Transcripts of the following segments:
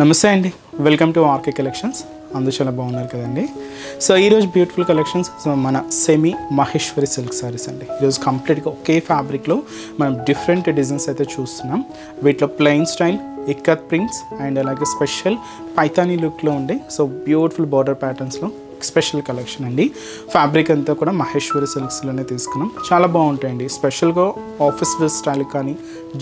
నమస్తే అండి, welcome to RK collections. అందరూ చాలా బాగున్నారు కదండి. సో ఈరోజు బ్యూటిఫుల్ కలెక్షన్స్ మన సెమీ మహేశ్వరి సిల్క్ సారీస్ అండి. ఈరోజు కంప్లీట్గా ఒకే ఫ్యాబ్రిక్లో మనం డిఫరెంట్ డిజైన్స్ అయితే చూస్తున్నాం. వీటిలో plain style, ikat prints and అలాగే స్పెషల్ పైతానీ లుక్లో ఉండే సో బ్యూటిఫుల్ బార్డర్ ప్యాటర్న్స్లో స్పెషల్ కలెక్షన్ అండి. ఫ్యాబ్రిక్ అంతా కూడా మహేశ్వరి సిల్క్స్లోనే తీసుకున్నాం. చాలా బాగుంటాయండి. స్పెషల్గా ఆఫీస్ వేర్ స్టైల్ కానీ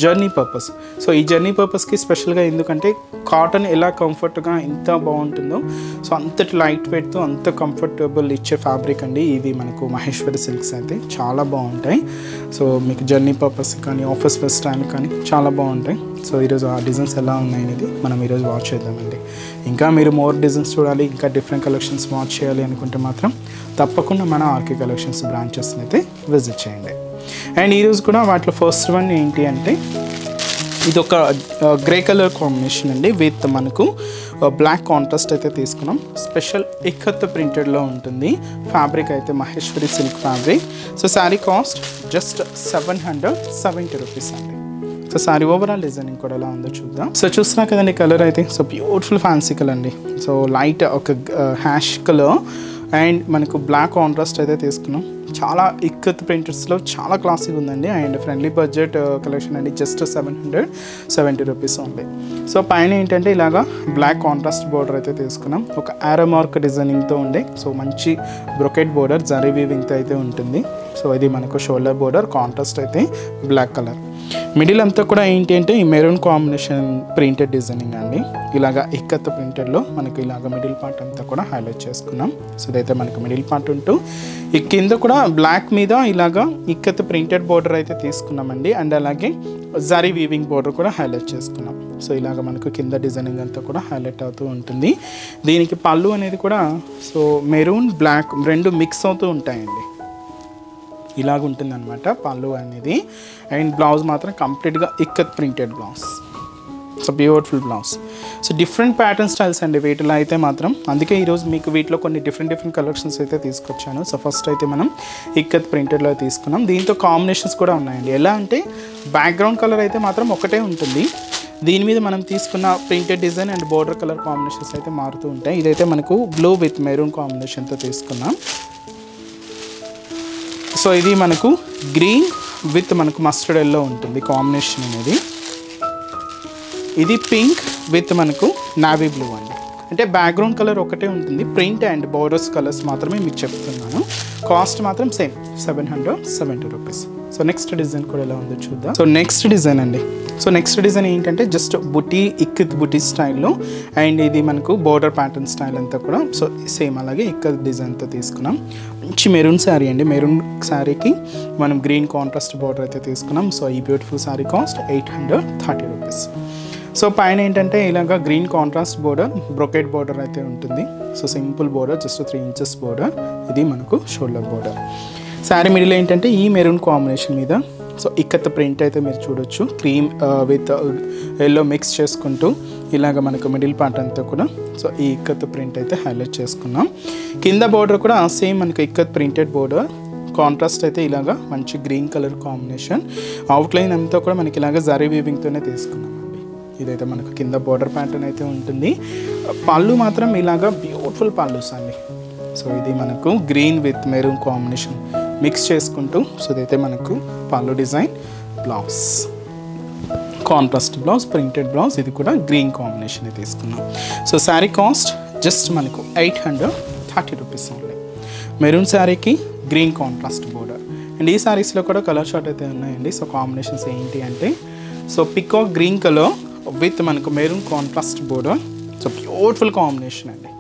జర్నీ పర్పస్. సో ఈ జర్నీ పర్పస్కి స్పెషల్గా ఎందుకంటే కాటన్ ఎలా కంఫర్ట్గా ఎంత బాగుంటుందో సో అంతటి లైట్ వెయిట్తో అంత కంఫర్టబుల్ ఇచ్చే ఫ్యాబ్రిక్ అండి ఇది మనకు మహేశ్వరి సిల్క్స్ అయితే చాలా బాగుంటాయి. సో మీకు జర్నీ పర్పస్ కానీ ఆఫీస్ వేర్ స్టైల్ కానీ చాలా బాగుంటాయి. సో ఈరోజు ఆ డిజైన్స్ ఎలా ఉన్నాయి అనేది మనం ఈరోజు వాచ్ చేద్దామండి. ఇంకా మీరు మోర్ డిజైన్స్ చూడాలి, ఇంకా డిఫరెంట్ కలెక్షన్స్ వాచ్ చేయాలి అనుకుంటే మాత్రం తప్పకుండా మన ఆర్కే కలెక్షన్స్ బ్రాంచెస్ని అయితే విజిట్ చేయండి. అండ్ ఈరోజు కూడా వాటిలో ఫస్ట్ వన్ ఏంటి అంటే ఇది ఒక గ్రే కలర్ కాంబినేషన్ అండి విత్ మనకు బ్లాక్ కాంట్రాస్ట్ అయితే తీసుకున్నాం. స్పెషల్ ఇక్కత్ ప్రింటెడ్లో ఉంటుంది. ఫ్యాబ్రిక్ అయితే Maheshwari silk fabric. So sari cost just 770 rupees అండి. సో సారీ ఓవరాల్ డిజైనింగ్ కూడా ఎలా ఉందో చూద్దాం. సో చూస్తున్నా కదండి కలర్ అయితే సో బ్యూటిఫుల్ ఫ్యాన్సీ కలర్ అండి. సో లైట్ ఒక హ్యాష్ కలర్ అండ్ మనకు బ్లాక్ కాంట్రాస్ట్ అయితే తీసుకున్నాం. చాలా ఇక్కత్ ప్రింటర్స్లో చాలా క్లాసిక్ ఉందండి అండ్ ఫ్రెండ్లీ బడ్జెట్ కలెక్షన్ అండి. జస్ట్ 770 రూపీస్ ఉంది. సో పైన ఏంటంటే ఇలాగా బ్లాక్ కాంట్రాస్ట్ బోర్డర్ అయితే తీసుకున్నాం. ఒక ఆరో మార్క్ డిజైనింగ్తో ఉండే సో మంచి బ్రొకెట్ బోర్డర్ జరీ వీవింగ్తో అయితే ఉంటుంది. సో ఇది మనకు షోల్డర్ బోర్డర్ కాంట్రాస్ట్ అయితే బ్లాక్ కలర్. మిడిల్ అంతా కూడా ఏంటి అంటే ఈ మెరూన్ కాంబినేషన్ ప్రింటెడ్ డిజైనింగ్ అండి. ఇలాగా ఇక్కత్ ప్రింటెడ్లో మనకి ఇలాగ మిడిల్ పార్ట్ అంతా కూడా హైలైట్ చేసుకున్నాం. సో ఇదైతే మనకు మిడిల్ పార్ట్ ఉంటూ ఈ కింద కూడా బ్లాక్ మీద ఇలాగా ఇక్కత్ ప్రింటెడ్ బోర్డర్ అయితే తీసుకున్నామండి. అండ్ అలాగే జరీ వీవింగ్ బోర్డర్ కూడా హైలైట్ చేసుకున్నాం. సో ఇలాగ మనకు కింద డిజైనింగ్ అంతా కూడా హైలైట్ అవుతూ ఉంటుంది. దీనికి పళ్ళు అనేది కూడా సో మెరూన్ బ్లాక్ రెండు మిక్స్ అవుతూ ఉంటాయండి. ఇలాగ ఉంటుంది అనమాట పళ్ళు అనేది. అండ్ బ్లౌజ్ మాత్రం కంప్లీట్గా ikat printed blouse. So beautiful blouse. So different pattern styles అండి వీటిలో అయితే మాత్రం. అందుకే ఈరోజు మీకు వీటిలో కొన్ని డిఫరెంట్ కలెక్షన్స్ అయితే తీసుకొచ్చాను. సో ఫస్ట్ అయితే మనం ఇక్కత్ ప్రింటెడ్లో తీసుకున్నాం. దీంతో కాంబినేషన్స్ కూడా ఉన్నాయండి. ఎలా అంటే బ్యాక్గ్రౌండ్ కలర్ అయితే మాత్రం ఒకటే ఉంటుంది. దీని మీద మనం తీసుకున్న printed design and border colour combinations అయితే మారుతూ ఉంటాయి. ఇదైతే మనకు బ్లూ విత్ మెరూన్ కాంబినేషన్తో తీసుకున్నాం. సో ఇది మనకు గ్రీన్ విత్ మనకు మస్టర్డ్ ఎల్లో ఉంటుంది కాంబినేషన్ అనేది. ఇది పింక్ విత్ మనకు నావీ బ్లూ అండి. అంటే బ్యాక్గ్రౌండ్ కలర్ ఒకటే ఉంటుంది. ప్రింట్ అండ్ బోర్డర్స్ కలర్స్ మాత్రమే మీకు చెప్తున్నాను. కాస్ట్ మాత్రం same 770 rupees. So next design కూడా ఎలా ఉందో చూద్దాం. సో నెక్స్ట్ డిజైన్ అండి. సో నెక్స్ట్ డిజైన్ ఏంటంటే జస్ట్ బుటీ ఇక్కత్ బుటీ స్టైల్లో అండ్ ఇది మనకు బోర్డర్ ప్యాటర్న్ స్టైల్ అంతా కూడా సో సేమ్ అలాగే ఇక్కత్ డిజైన్తో తీసుకున్నాం. మంచి మెరూన్ శారీ అండి. మెరూన్ శారీకి మనం గ్రీన్ కాంట్రాస్ట్ బోర్డర్ అయితే తీసుకున్నాం. సో ఈ beautiful sari cost 830 rupees. So పైన ఏంటంటే ఇలాగ green contrast border brocade border అయితే ఉంటుంది. So simple border just 3 inches border. ఇది మనకు షోల్డర్ బోర్డర్. శారీ మిడిల్ ఏంటంటే ఈ మెరూన్ కాంబినేషన్ మీద సో ఇక్కత్ ప్రింట్ అయితే మీరు చూడొచ్చు. క్రీమ్ విత్ ఎల్లో మిక్స్ చేసుకుంటూ ఇలాగ మనకు మిడిల్ పార్ట్ అంతా కూడా సో ఈ ఇక్కత్ ప్రింట్ అయితే హైలైట్ చేసుకున్నాం. కింద బోర్డర్ కూడా సేమ్ మనకు ఇక్కత్ ప్రింటెడ్ బోర్డర్. కాంట్రాస్ట్ అయితే ఇలాగా మంచి గ్రీన్ కలర్ కాంబినేషన్. అవుట్లైన్ అంతా కూడా మనకి ఇలాగ జరీ వీవింగ్తోనే తీసుకున్నాం అండి. ఇదైతే మనకు కింద బోర్డర్ ప్యాటర్న్ అయితే ఉంటుంది. పళ్ళు మాత్రం ఇలాగా బ్యూటిఫుల్ పళ్ళుస్ అండి. సో ఇది మనకు green with maroon combination mix చేసుకుంటూ సో ఇదైతే మనకు పళ్ళు design. Blouse contrast blouse printed blouse. ఇది కూడా గ్రీన్ కాంబినేషన్ తీసుకున్నాం. సో శారీ కాస్ట్ జస్ట్ మనకు 830 రూపీస్ ఓన్లీ. మెరూన్ శారీకి గ్రీన్ కాంట్రాస్ట్ బోర్డర్. అండ్ ఈ శారీస్లో కూడా కలర్ షార్ట్ అయితే ఉన్నాయండి. సో కాంబినేషన్స్ ఏంటి అంటే so peacock green colour with మనకు maroon contrast border. So beautiful combination అండి.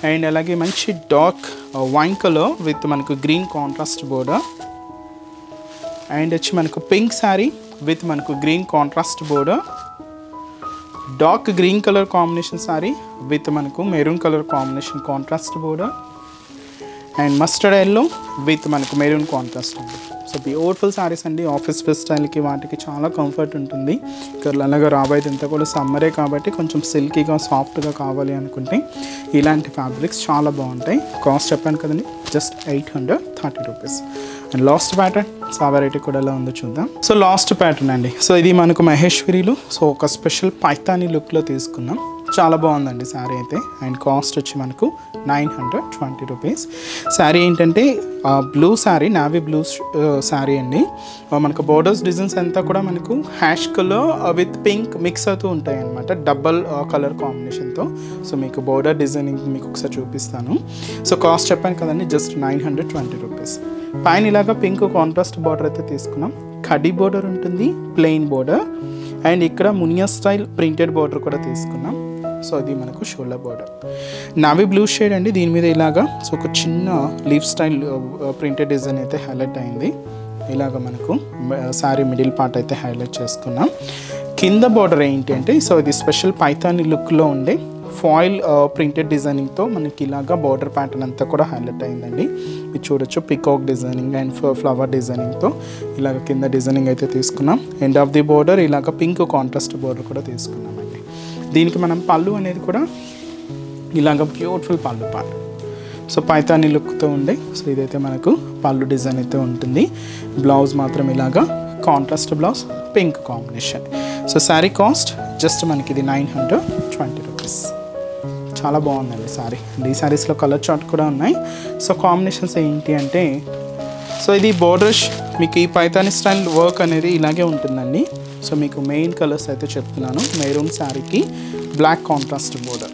అండ్ అలాగే మంచి డార్క్ వైన్ కలర్ విత్ మనకు గ్రీన్ కాంట్రాస్ట్ బోర్డర్. అండ్ వచ్చి మనకు పింక్ శారీ విత్ మనకు green contrast border. Dark green colour combination sari with మనకు maroon colour combination contrast border. And mustard yellow with మనకు maroon contrast ఉంది. సో బ్యూటిఫుల్ శారీస్ అండి. Office wear స్టైల్కి వాటికి చాలా కంఫర్ట్ ఉంటుంది. ఇక్కడ అలాగే రాబోయేది అంతా కూడా సమ్మరే కాబట్టి కొంచెం సిల్కీగా సాఫ్ట్గా కావాలి అనుకుంటే ఇలాంటి ఫ్యాబ్రిక్స్ చాలా బాగుంటాయి. కాస్ట్ చెప్పాను కదండి just 830 rupees. And last pattern so ఆ వెరైటీ కూడా ఎలా ఉందో చూద్దాం. సో లాస్ట్ ప్యాటర్న్ అండి. సో ఇది మనకు మహేశ్వరిలో సో ఒక స్పెషల్ పైతానీ లుక్లో తీసుకున్నాం. చాలా బాగుందండి శారీ అయితే. అండ్ కాస్ట్ వచ్చి మనకు 920 రూపీస్. శారీ ఏంటంటే blue sari, navy blue sari అండి. మనకు బోర్డర్స్ డిజైన్స్ అంతా కూడా మనకు ash colour with pink mix అవుతూ ఉంటాయి అన్నమాట, డబల్ కలర్ కాంబినేషన్తో. సో మీకు బోర్డర్ డిజైనింగ్ మీకు ఒకసారి చూపిస్తాను. సో కాస్ట్ చెప్పాను కదండి, జస్ట్ 920 రూపీస్. పైన ఇలాగా పింక్ కాంట్రాస్ట్ బార్డర్ అయితే తీసుకున్నాం. కడీ బోర్డర్ ఉంటుంది, ప్లెయిన్ బోర్డర్. అండ్ ఇక్కడ మునియా స్టైల్ ప్రింటెడ్ బార్డర్ కూడా తీసుకున్నాం. సో అది మనకు shoulder border. Navy blue shade అండి, దీని మీద ఇలాగా సో ఒక చిన్న లీఫ్ స్టైల్ ప్రింటెడ్ డిజైన్ అయితే హైలైట్ అయింది. ఇలాగ మనకు శారీ మిడిల్ పార్ట్ అయితే హైలైట్ చేసుకున్నాం. కింద బార్డర్ ఏంటి అంటే సో ఇది స్పెషల్ పైథానీ లుక్లో ఉండే ఫాయిల్ ప్రింటెడ్ డిజైనింగ్తో మనకి ఇలాగా బార్డర్ ప్యాటర్న్ అంతా కూడా హైలైట్ అయిందండి. ఇది చూడొచ్చు, పికాక్ డిజైనింగ్ అండ్ ఫ్లవర్ డిజైనింగ్తో ఇలాగ కింద డిజైనింగ్ అయితే తీసుకున్నాం. ఎండ్ ఆఫ్ ది బార్డర్ ఇలాగ పింక్ కాంట్రాస్ట్ బార్డర్ కూడా తీసుకున్నామండి. దీనికి మనం పళ్ళు అనేది కూడా ఇలాగ బ్యూటిఫుల్ పళ్ళు పార్ట్, సో పైథానీ లుక్తో ఉండే. సో ఇదైతే మనకు పళ్ళు డిజైన్ అయితే ఉంటుంది. బ్లౌజ్ మాత్రం ఇలాగా contrast blouse, pink combination. So sari cost just మనకి ఇది 920 రూపీస్. చాలా బాగుందండి శారీ. ఈ శారీస్లో కలర్ చార్ట్ కూడా ఉన్నాయి. సో కాంబినేషన్స్ ఏంటి అంటే సో ఇది బోర్డర్స్ మీకు ఈ పైథానీ స్టైల్ వర్క్ అనేది ఇలాగే ఉంటుందండి. సో మీకు మెయిన్ కలర్స్ అయితే చెప్తున్నాను. మెరూన్ శారీకి బ్లాక్ కాంట్రాస్ట్ బోర్డర్,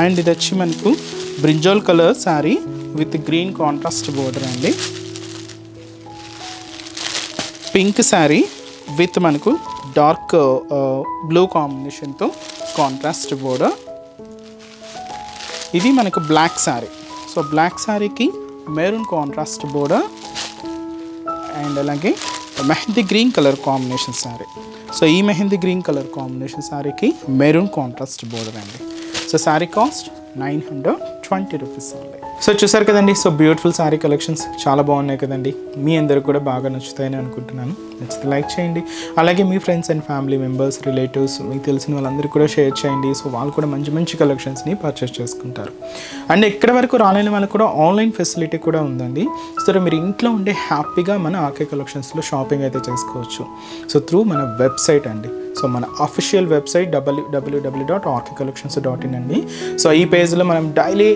అండ్ ఇది వచ్చి మనకు brinjal colour sari with green contrast border అండి. పింక్ శారీ విత్ మనకు డార్క్ బ్లూ కాంబినేషన్తో కాంట్రాస్ట్ బోర్డర్. ఇది మనకు బ్లాక్ శారీ. సో బ్లాక్ శారీకి మెరూన్ కాంట్రాస్ట్ బోర్డర్ అండ్ అలాగే mehndi green colour combination sari. So ఈ మెహందీ గ్రీన్ కలర్ కాంబినేషన్ శారీకి మెరూన్ కాంట్రాస్ట్ బోర్డర్ అండి. So sari cost 920 rupees only. So చూసారు కదండి, సో బ్యూటిఫుల్ శారీ కలెక్షన్స్ చాలా బాగున్నాయి కదండి. మీ అందరికి కూడా బాగా నచ్చుతాయని అనుకుంటున్నాను. నచ్చితే లైక్ చేయండి. అలాగే మీ friends and family members, relatives, మీకు తెలిసిన వాళ్ళందరికీ కూడా షేర్ చేయండి. సో వాళ్ళు కూడా మంచి మంచి కలెక్షన్స్ని పర్చేస్ చేసుకుంటారు. అండ్ ఎక్కడ వరకు రాలేని వాళ్ళకి కూడా ఆన్లైన్ ఫెసిలిటీ కూడా ఉందండి. సో మీరు ఇంట్లో ఉండే హ్యాపీగా మన ఆర్కే కలెక్షన్స్లో షాపింగ్ అయితే చేసుకోవచ్చు. సో త్రూ మన వెబ్సైట్ అండి. సో మన అఫీషియల్ వెబ్సైట్ www.rkcollections.in అండి. సో ఈ పేజ్లో మనం డైలీ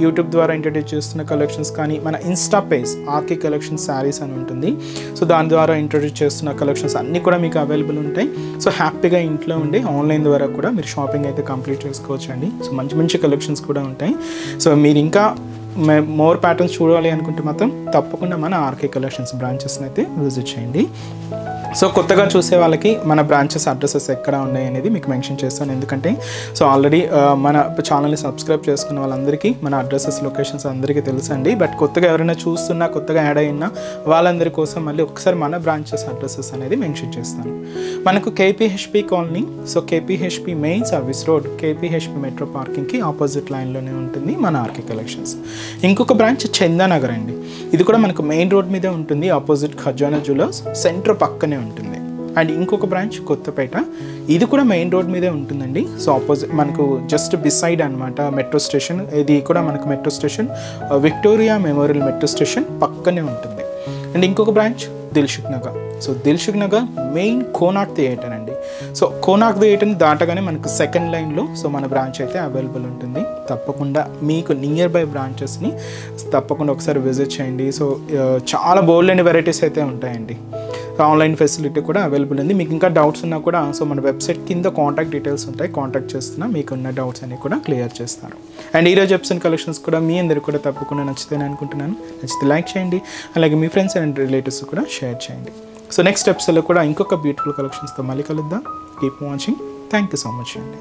యూట్యూబ్ ద్వారా ఇంట్రడ్యూస్ చేస్తున్న కలెక్షన్స్ కానీ మన Insta page RK collections sarees అని ఉంటుంది. సో దాని ద్వారా ఇంట్రడ్యూస్ చేస్తున్న కలెక్షన్స్ అన్నీ కూడా మీకు అవైలబుల్ ఉంటాయి. సో హ్యాపీగా ఇంట్లో ఉండి ఆన్లైన్ ద్వారా కూడా మీరు షాపింగ్ అయితే కంప్లీట్ చేసుకోవచ్చు అండి. సో మంచి మంచి కలెక్షన్స్ కూడా ఉంటాయి. సో మీరు ఇంకా మోర్ ప్యాటర్న్స్ చూడాలి అనుకుంటే మాత్రం తప్పకుండా మన ఆర్కే కలెక్షన్స్ బ్రాంచెస్ని అయితే విజిట్ చేయండి. సో కొత్తగా చూసే వాళ్ళకి మన బ్రాంచెస్ అడ్రసెస్ ఎక్కడ ఉన్నాయి అనేది మీకు మెన్షన్ చేస్తాను. ఎందుకంటే సో ఆల్రెడీ మన ఛానల్ని సబ్స్క్రైబ్ చేసుకున్న వాళ్ళందరికీ మన అడ్రసెస్, లొకేషన్స్ అందరికీ తెలుసండి. బట్ కొత్తగా ఎవరైనా చూస్తున్నా, కొత్తగా యాడ్ అయినా వాళ్ళందరి కోసం మళ్ళీ ఒకసారి మన బ్రాంచెస్ అడ్రసెస్ అనేది మెన్షన్ చేస్తాను. మనకు KPHB colony, so KPHB main service road, KPHB metro పార్కింగ్కి ఆపోజిట్ లైన్లోనే ఉంటుంది మన ఆర్కే కలెక్షన్స్. ఇంకొక బ్రాంచ్ చందానగర్ అండి. ఇది కూడా మనకు మెయిన్ రోడ్ మీదే ఉంటుంది, ఆపోజిట్ ఖజానా జ్యువెలర్స్ సెంటర్ పక్కనే ఉంటుంది. అండ్ ఇంకొక బ్రాంచ్ కొత్తపేట, ఇది కూడా మెయిన్ రోడ్ మీదే ఉంటుందండి. సో ఆపోజిట్ మనకు జస్ట్ బిసైడ్ అనమాట మెట్రో స్టేషన్. ఇది కూడా మనకు metro station Victoria memorial metro station పక్కనే ఉంటుంది. అండ్ ఇంకొక branch Dilsukh Nagar. So Dilsukh Nagar main Konark theatre అండి. సో కోనార్క్ థియేటర్ని దాటగానే మనకు సెకండ్ లైన్లో సో మన బ్రాంచ్ అయితే అవైలబుల్ ఉంటుంది. తప్పకుండా మీకు నియర్ బై బ్రాంచెస్ని తప్పకుండా ఒకసారి విజిట్ చేయండి. సో చాలా బోల్డ్ అండ్ వెరైటీస్ అయితే ఉంటాయండి. ఆన్లైన్ ఫెసిలిటీ కూడా అవైలబుల్ ఉంది. మీకు ఇంకా డౌట్స్ ఉన్నా కూడా సో మన వెబ్సైట్ కింద కాంటాక్ట్ డీటెయిల్స్ ఉంటాయి, కాంటాక్ట్ చేస్తున్నా మీకు ఉన్న డౌట్స్ అన్ని కూడా క్లియర్ చేస్తారు. అండ్ ఈరోజు ఎపిసోడ్ కలెక్షన్స్ కూడా మీ అందరికి కూడా తప్పకుండా నచ్చుతాయని అనుకుంటున్నాను. నచ్చితే లైక్ చేయండి. అలాగే మీ ఫ్రెండ్స్ అండ్ రిలేటివ్స్ కూడా షేర్ చేయండి. సో నెక్స్ట్ ఎపిసోడ్లో కూడా ఇంకొక బ్యూటిఫుల్ కలెక్షన్స్తో మళ్ళీ కలుద్దాం. Keep watching. Thank you so much అండి.